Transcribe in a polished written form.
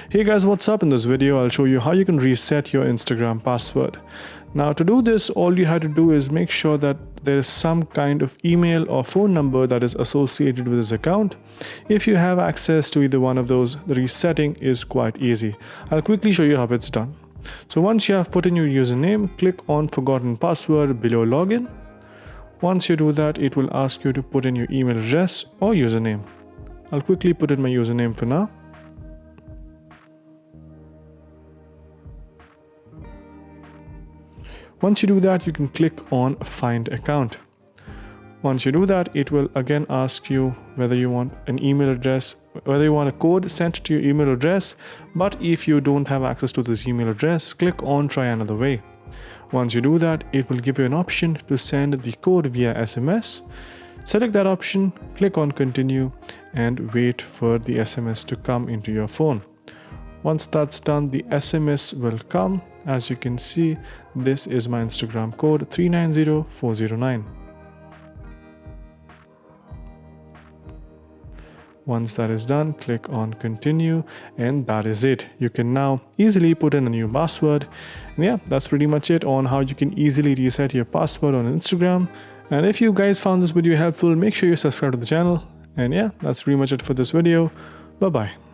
Hey guys, what's up? In this video I'll show you how you can reset your Instagram password. Now to do this, all you have to do is make sure that there is some kind of email or phone number that is associated with this account. If you have access to either one of those, the resetting is quite easy. I'll quickly show you how it's done. So once you have put in your username, click on forgotten password below login. Once you do that, it will ask you to put in your email address or username. I'll quickly put in my username for now. Once you do that, you can click on Find Account. Once you do that, it will again ask you whether you want an email address, whether you want a code sent to your email address. But if you don't have access to this email address, click on Try Another Way. Once you do that, it will give you an option to send the code via SMS. Select that option, click on Continue, and wait for the SMS to come into your phone. Once that's done, the SMS will come. As you can see, this is my Instagram code 390409. Once that is done, click on Continue, and that is it. You can now easily put in a new password. And yeah, that's pretty much it on how you can easily reset your password on Instagram. And if you guys found this video helpful, make sure you subscribe to the channel. And yeah, that's pretty much it for this video. Bye bye.